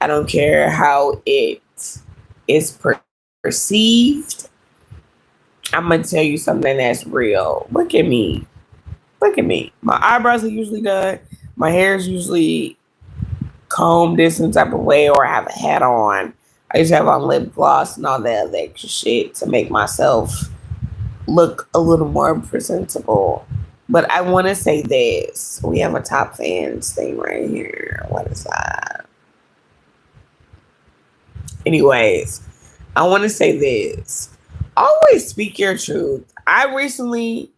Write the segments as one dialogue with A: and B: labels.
A: I don't care how it is perceived. I'm gonna tell you something that's real. Look at me. Look at me. My eyebrows are usually done. My hair is usually combed in some type of way, or I have a hat on. I just have on lip gloss and all that other extra shit to make myself look a little more presentable. But I want to say this. We have a top fans thing right here. What is that? Anyways, I want to say this. Always speak your truth. I recently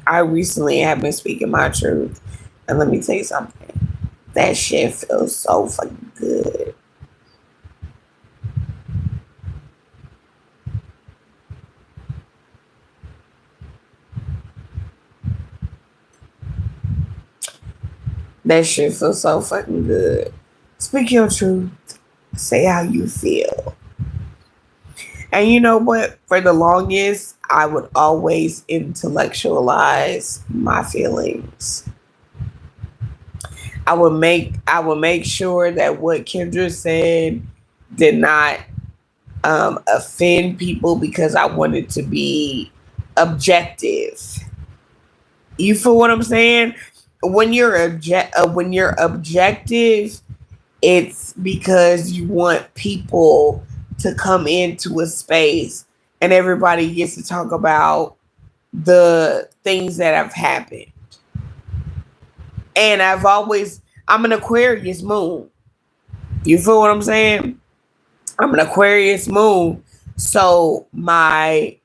A: have been speaking my truth. And let me tell you something. That shit feels so fucking good. That shit feels so fucking good. Speak your truth. Say how you feel. And you know what? For the longest, I would always intellectualize my feelings. I would make sure that what Kendra said did not offend people because I wanted to be objective. You feel what I'm saying? When you're objective, it's because you want people to come into a space and everybody gets to talk about the things that have happened. And I'm an Aquarius moon. You feel what I'm saying? I'm an Aquarius moon. So my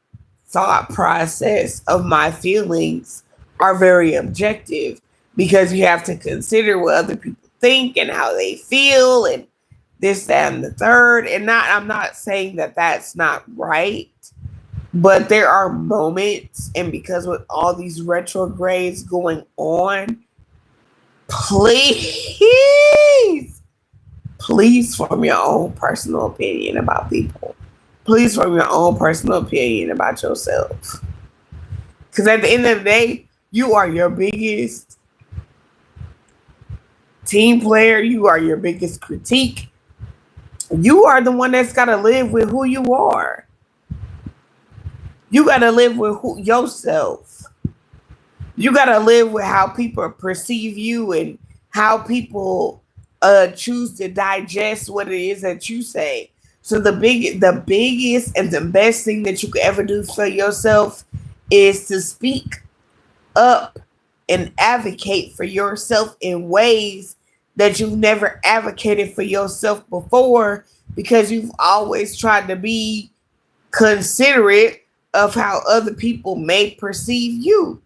A: thought process of my feelings are very objective because you have to consider what other people think and how they feel and this, that, and the third. And I'm not saying that that's not right, but there are moments, and because with all these retrogrades going on, please, please form your own personal opinion about people. Please form your own personal opinion about yourself. Because at the end of the day, you are your biggest team player. You are your biggest critique. You are the one that's got to live with who you are. You got to live with yourself. You got to live with how people perceive you and how people choose to digest what it is that you say. So the biggest and the best thing that you could ever do for yourself is to speak up and advocate for yourself in ways that you've never advocated for yourself before because you've always tried to be considerate of how other people may perceive you.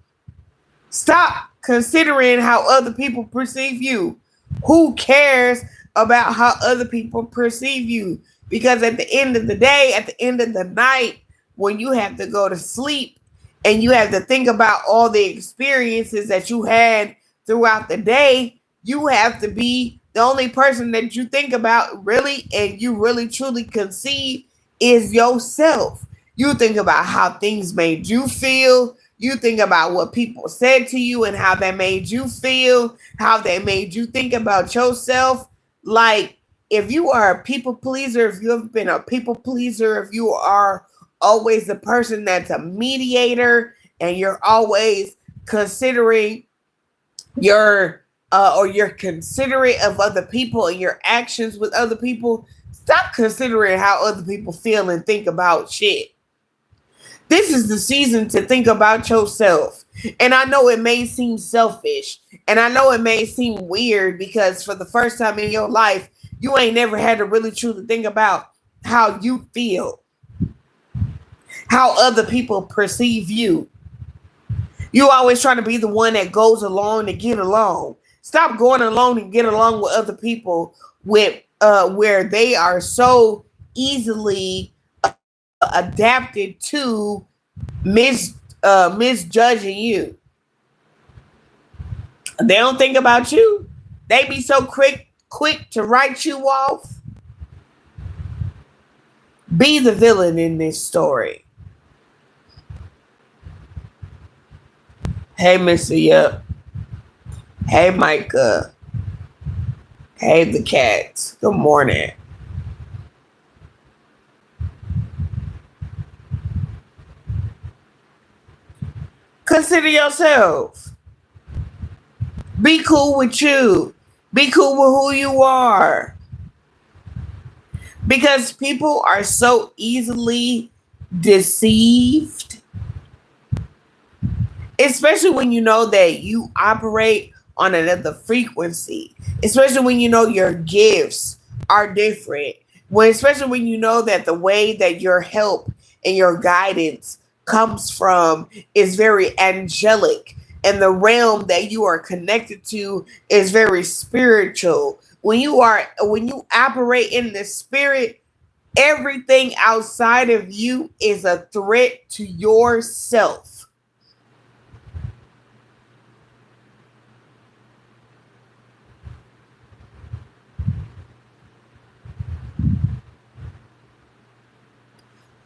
A: Stop considering how other people perceive you. Who cares about how other people perceive you? Because at the end of the day, at the end of the night, when you have to go to sleep and you have to think about all the experiences that you had throughout the day, you have to be the only person that you think about really and you really truly conceive is yourself. You think about how things made you feel. You think about what people said to you and how that made you feel, how they made you think about yourself. Like, if you are a people pleaser, if you have been a people pleaser, if you are always the person that's a mediator and you're always considering your or you're considerate of other people and your actions with other people, stop considering how other people feel and think about shit. This is the season to think about yourself. And I know it may seem selfish. And I know it may seem weird because for the first time in your life, you ain't never had to really truly think about how you feel, how other people perceive you. You always trying to be the one that goes along to get along. Stop going along and get along with other people with where they are so easily adapted to misjudging you. They don't think about you. They be so quick to write you off. Be the villain in this story. Hey, Mr. Yup. Hey, Micah. Hey, the cats. Good morning. Consider yourself. Be cool with you. Be cool with who you are. Because people are so easily deceived, especially when you know that you operate on another frequency, especially when you know your gifts are different, especially when you know that the way that your help and your guidance comes from is very angelic, and the realm that you are connected to is very spiritual. When you operate in the spirit, everything outside of you is a threat to yourself.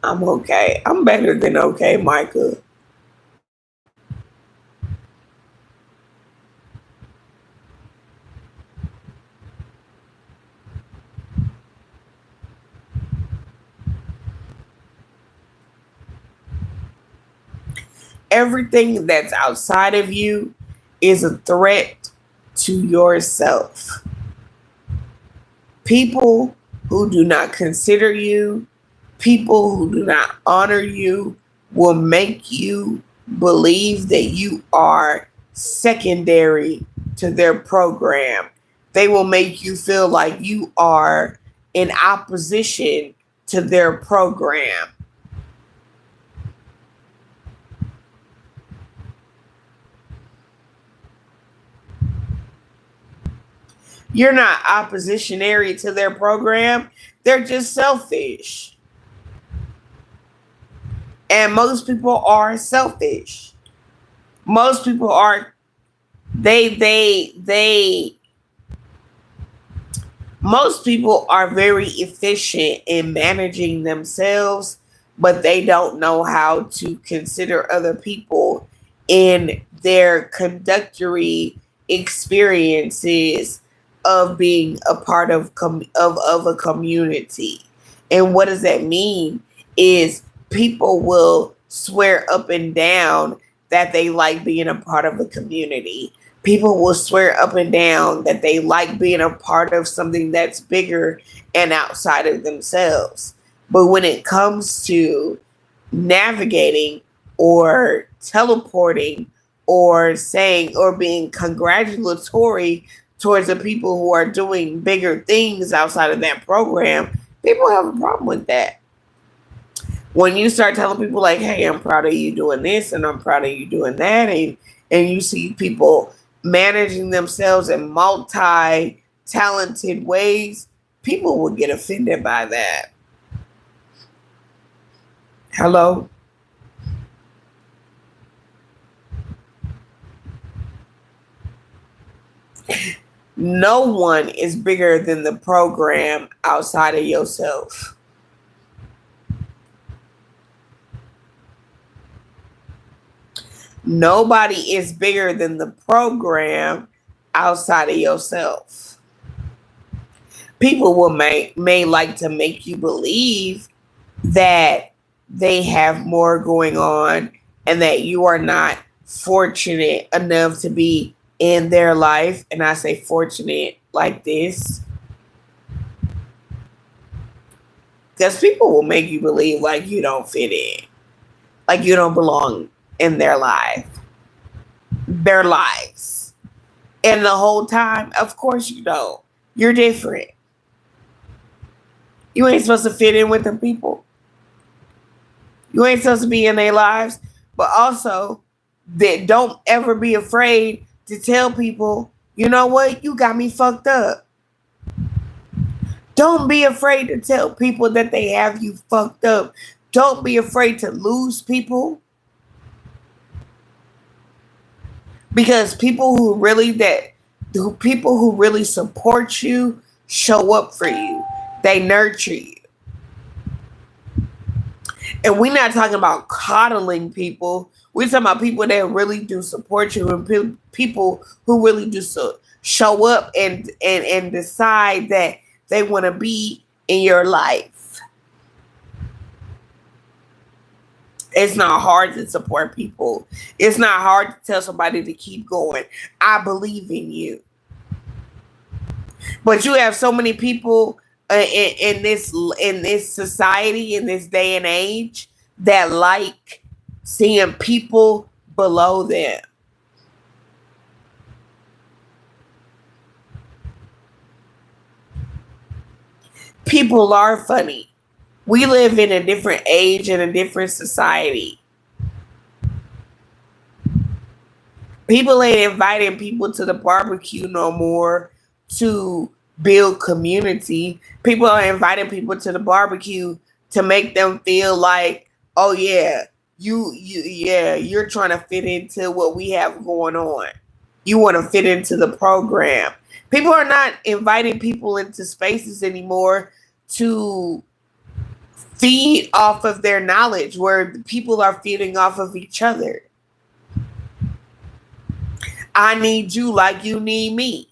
A: I'm okay. I'm better than okay, Micah. Everything that's outside of you is a threat to yourself. People who do not consider you, people who do not honor you, will make you believe that you are secondary to their program. They will make you feel like you are in opposition to their program. You're not oppositionary to their program. They're just selfish. And most people are selfish. Most people are they most people are very efficient in managing themselves, but they don't know how to consider other people in their conductory experiences of being a part of a community. And what does that mean? Is people will swear up and down that they like being a part of a community. People will swear up and down that they like being a part of something that's bigger and outside of themselves. But when it comes to navigating or teleporting or saying or being congratulatory towards the people who are doing bigger things outside of that program, people have a problem with that. When you start telling people like, "Hey, I'm proud of you doing this and I'm proud of you doing that," and you see people managing themselves in multi-talented ways, people will get offended by that. Hello? No one is bigger than the program outside of yourself. Nobody is bigger than the program outside of yourself. People may like to make you believe that they have more going on and that you are not fortunate enough to be in their life. And I say fortunate like this because people will make you believe like you don't fit in, like you don't belong in their lives. And the whole time, of course you don't. You're different. You ain't supposed to fit in with them people. You ain't supposed to be in their lives. But also, that don't ever be afraid to tell people, you know what, you got me fucked up. Don't be afraid to tell people that they have you fucked up. Don't be afraid to lose people. Because people who really support you show up for you. They nurture you. And we're not talking about coddling people. We're talking about people that really do support you and people who really do show up and decide that they want to be in your life. It's not hard to support people. It's not hard to tell somebody to keep going. I believe in you. But you have so many people in this society, in this day and age, that like seeing people below them. People are funny. We live in a different age and a different society. People ain't inviting people to the barbecue no more to build community. People are inviting people to the barbecue to make them feel like, oh yeah, you're trying to fit into what we have going on. You want to fit into the program. People are not inviting people into spaces anymore to feed off of their knowledge, where people are feeding off of each other. I need you like you need me.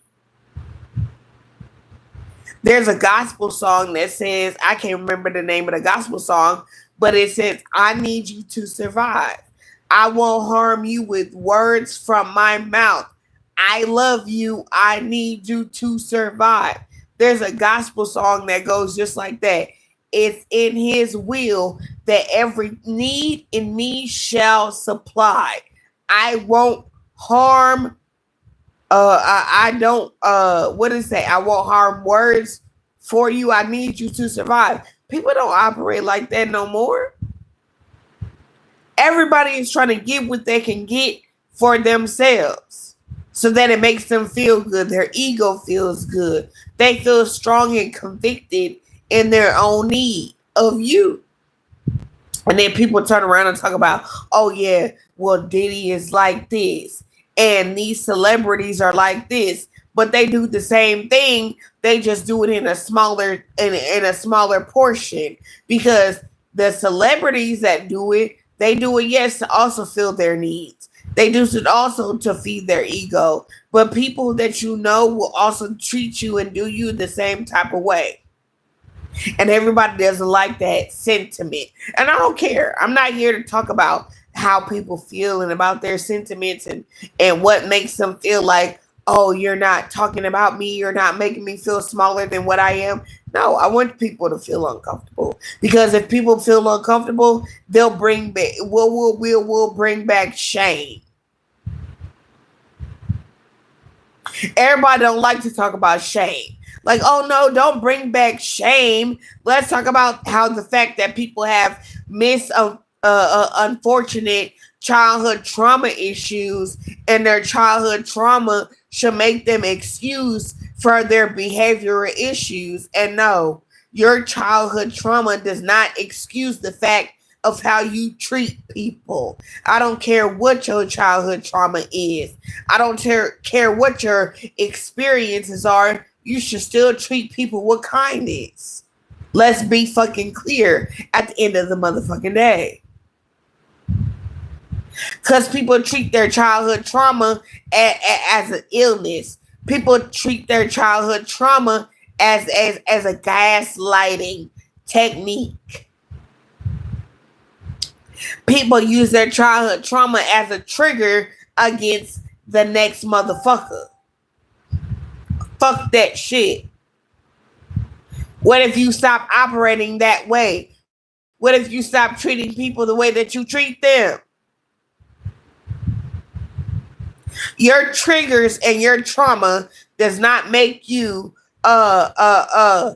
A: There's a gospel song that says, I can't remember the name of the gospel song, but it says, I need you to survive. I won't harm you with words from my mouth. I love you. I need you to survive. There's a gospel song that goes just like that. It's in his will that every need in me shall supply. I won't harm. I don't. What does it say? I won't harm words for you. I need you to survive. People don't operate like that no more. Everybody is trying to get what they can get for themselves, so that it makes them feel good. Their ego feels good. They feel strong and convicted in their own need of you. And then people turn around and talk about, oh yeah, well, Diddy is like this, and these celebrities are like this, but they do the same thing. They just do it in a smaller in a smaller portion, because the celebrities that do it, they do it, yes, to also fill their needs. They do it also to feed their ego. But people that you know will also treat you and do you the same type of way. And everybody doesn't like that sentiment. And I don't care. I'm not here to talk about how people feel and about their sentiments and what makes them feel like, oh, you're not talking about me. You're not making me feel smaller than what I am. No, I want people to feel uncomfortable. Because if people feel uncomfortable, they'll bring back, we'll bring back shame. Everybody don't like to talk about shame. Like, oh no, don't bring back shame. Let's talk about how the fact that people have unfortunate childhood trauma issues, and their childhood trauma should make them excuse for their behavioral issues. And no, your childhood trauma does not excuse the fact of how you treat people. I don't care what your childhood trauma is. I don't care what your experiences are. You should still treat people with kindness. Let's be fucking clear at the end of the motherfucking day. Because people treat their childhood trauma as an illness. People treat their childhood trauma as a gaslighting technique. People use their childhood trauma as a trigger against the next motherfucker. Fuck that shit. What if you stop operating that way? What if you stop treating people the way that you treat them? Your triggers and your trauma does not make you a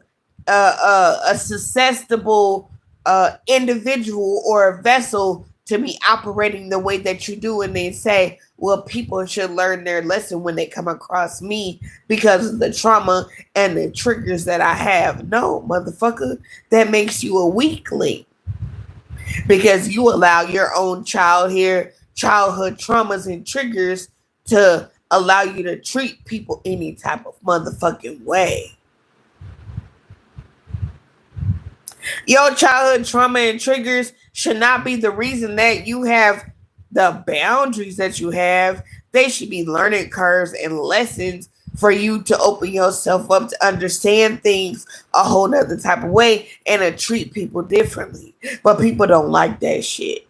A: susceptible individual or a vessel to be operating the way that you do, and they say, well, people should learn their lesson when they come across me because of the trauma and the triggers that I have. No, motherfucker, that makes you a weakling because you allow your own childhood traumas and triggers to allow you to treat people any type of motherfucking way. Your childhood trauma and triggers should not be the reason that you have the boundaries that you have. They should be learning curves and lessons for you to open yourself up to understand things a whole nother type of way and to treat people differently. But people don't like that shit.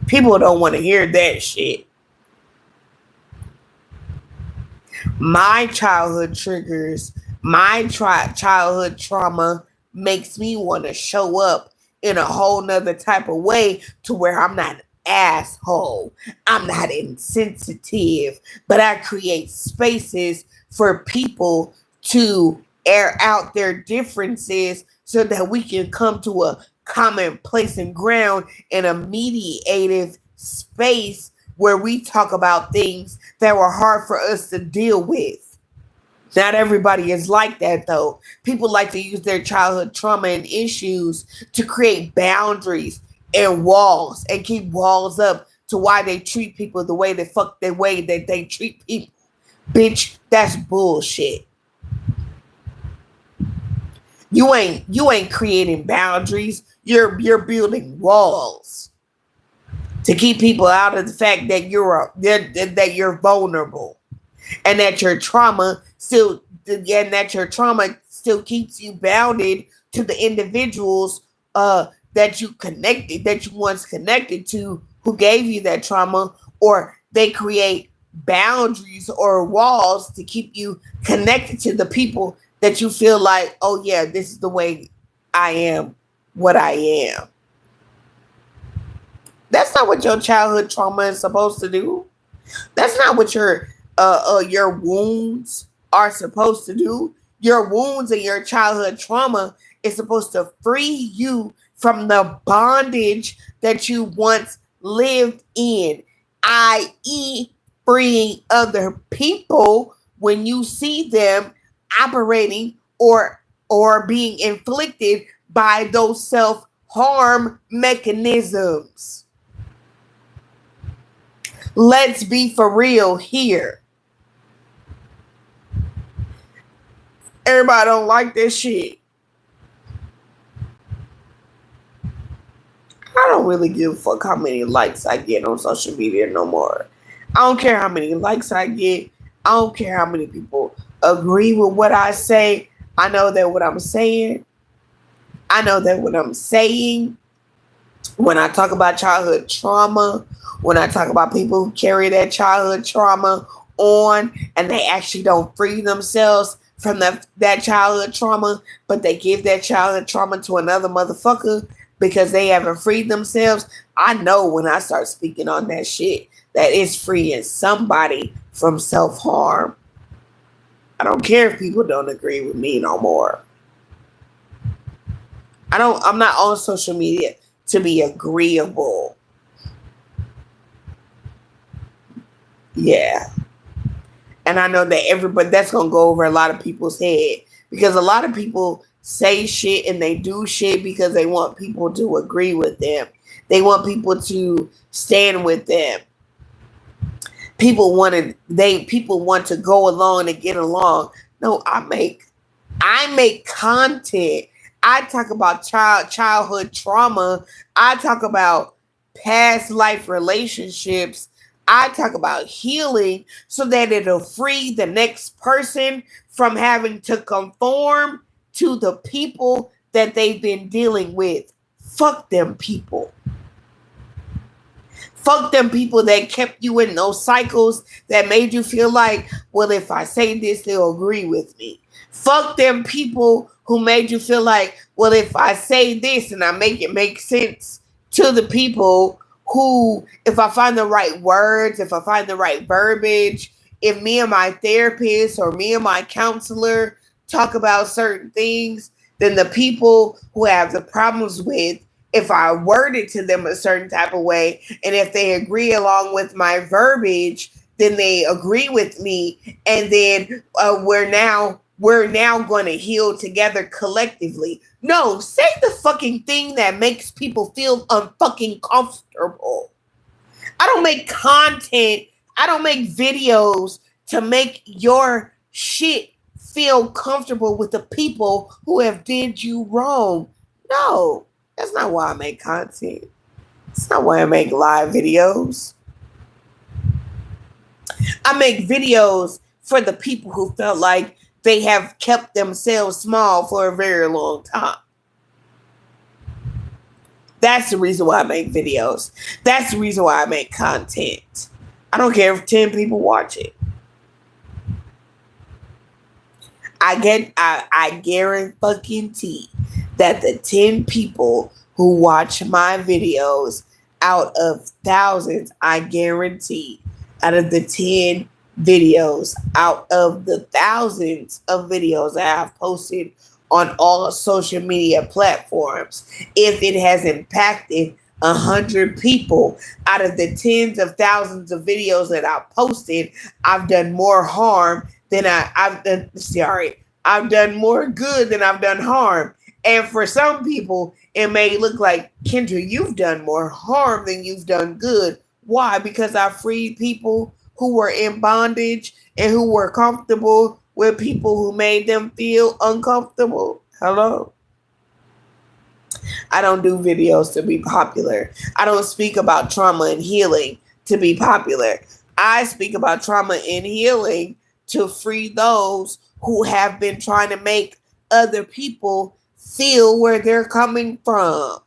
A: People don't want to hear that shit. My childhood triggers, my childhood trauma makes me want to show up in a whole nother type of way to where I'm not an asshole. I'm not insensitive, but I create spaces for people to air out their differences so that we can come to a common place and ground in a mediative space where we talk about things that were hard for us to deal with. Not everybody is like that, though. People like to use their childhood trauma and issues to create boundaries and walls and keep walls up to why they treat people the way that they treat people. Bitch, that's bullshit. You ain't creating boundaries. You're building walls to keep people out of the fact that you're vulnerable, and that your trauma still keeps you bounded to the individuals that you once connected to, who gave you that trauma, or they create boundaries or walls to keep you connected to the people that you feel like, oh yeah, this is the way I am, what I am. That's not what your childhood trauma is supposed to do. That's not what your wounds are supposed to do. Your wounds and your childhood trauma is supposed to free you from the bondage that you once lived in, i.e., freeing other people when you see them operating or being inflicted by those self-harm mechanisms. Let's be for real here. Everybody don't like this shit. I don't really give a fuck how many likes I get on social media no more. I don't care how many likes I get. I don't care how many people agree with what I say. I know that what I'm saying, when I talk about childhood trauma, when I talk about people who carry that childhood trauma on and they actually don't free themselves from that childhood trauma, but they give that childhood trauma to another motherfucker because they haven't freed themselves, I know when I start speaking on that shit that it's freeing somebody from self-harm. I don't care if people don't agree with me no more. I'm not on social media to be agreeable. Yeah. And I know that that's going to go over a lot of people's head, because a lot of people say shit and they do shit because they want people to agree with them. They want people to stand with them. People want to go along and get along. No, I make content. I talk about childhood trauma. I talk about past life relationships. I talk about healing so that it'll free the next person from having to conform to the people that they've been dealing with. Fuck them people. Fuck them people that kept you in those cycles that made you feel like, well, if I say this, they'll agree with me. Fuck them people who made you feel like, well, if I say this and I make it make sense to the people who, if I find the right words, if I find the right verbiage, if me and my therapist or me and my counselor talk about certain things, then the people who have the problems with, if I word it to them a certain type of way, and if they agree along with my verbiage, then they agree with me, and then we're now going to heal together collectively. No, say the fucking thing that makes people feel unfucking comfortable. I don't make content. I don't make videos to make your shit feel comfortable with the people who have did you wrong. No, that's not why I make content. That's not why I make live videos. I make videos for the people who felt like they have kept themselves small for a very long time. That's the reason why I make videos. That's the reason why I make content. I don't care if 10 people watch it. I guarantee that the 10 people who watch my videos out of thousands, I guarantee out of the 10 videos, out of the thousands of videos that I've posted on all social media platforms, if it has impacted 100 people out of the tens of thousands of videos that I've posted, I've done more harm than I've done. Sorry, I've done more good than I've done harm. And for some people, it may look like, Kendra, you've done more harm than you've done good. Why? Because I freed people who were in bondage and who were comfortable with people who made them feel uncomfortable. Hello? I don't do videos to be popular. I don't speak about trauma and healing to be popular. I speak about trauma and healing to free those who have been trying to make other people feel where they're coming from.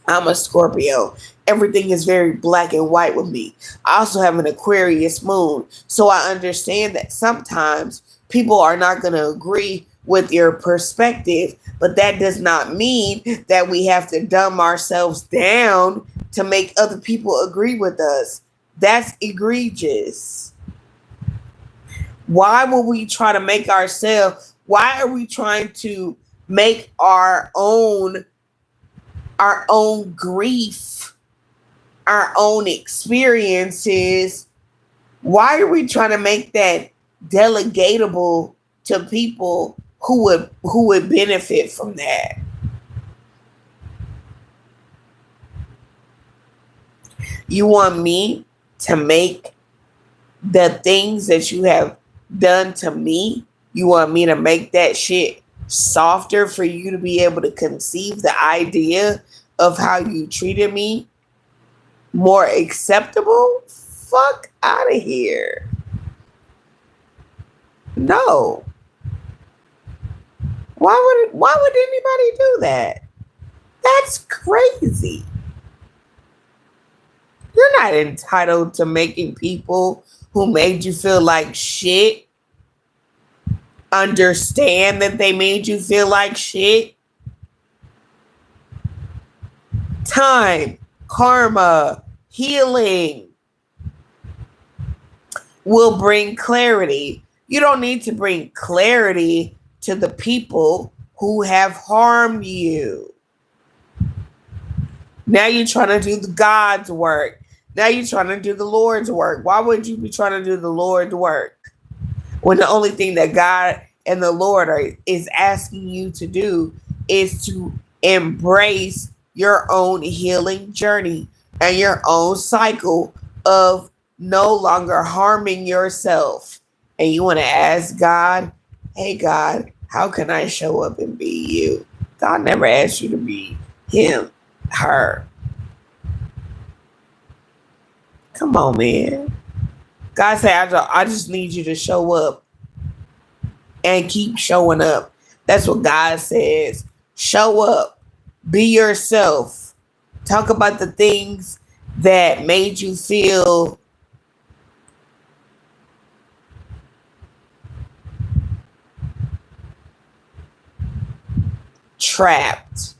A: I'm a Scorpio. Everything is very black and white with me. I also have an Aquarius moon. So I understand that sometimes people are not going to agree with your perspective, but that does not mean that we have to dumb ourselves down to make other people agree with us. That's egregious. Why would we try to make ourselves, why are we trying to make our own grief, our own experiences? Why are we trying to make that delegatable to people who would benefit from that? You want me to make the things that you have done to me, you want me to make that shit softer for you to be able to conceive the idea of how you treated me more acceptable? Fuck out of here. No. Why would anybody do that? That's crazy. You're not entitled to making people who made you feel like shit understand that they made you feel like shit. Time, karma, healing will bring clarity. You don't need to bring clarity to the people who have harmed you. Now you're trying to do the God's work. Now you're trying to do the Lord's work. Why would you be trying to do the Lord's work when the only thing that God and the Lord is asking you to do is to embrace your own healing journey and your own cycle of no longer harming yourself? And you want to ask God, hey, God, how can I show up and be you? God never asked you to be him, her. Come on, man. God said, I just need you to show up and keep showing up. That's what God says. Show up. Be yourself. Talk about the things that made you feel trapped.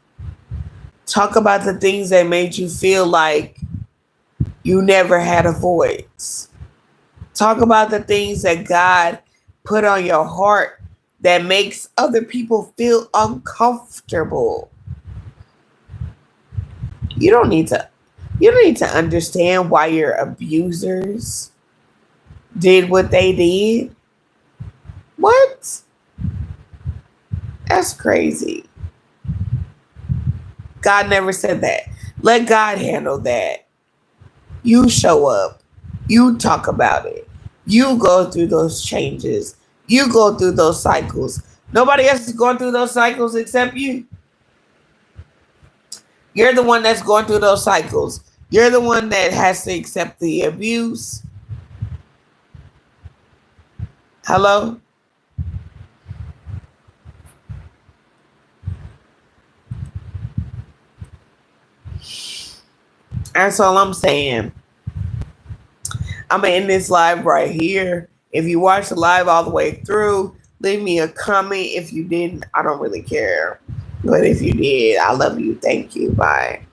A: Talk about the things that made you feel like you never had a voice. Talk about the things that God put on your heart that makes other people feel uncomfortable. You don't need to understand why your abusers did what they did. What? That's crazy. God never said that. Let God handle that. You show up. You talk about it. You go through those changes. You go through those cycles. Nobody else is going through those cycles except you. You're the one that's going through those cycles. You're the one that has to accept the abuse. Hello? That's all I'm saying. I'm going to end this live right here. If you watched the live all the way through, leave me a comment. If you didn't, I don't really care. But if you did, I love you. Thank you. Bye.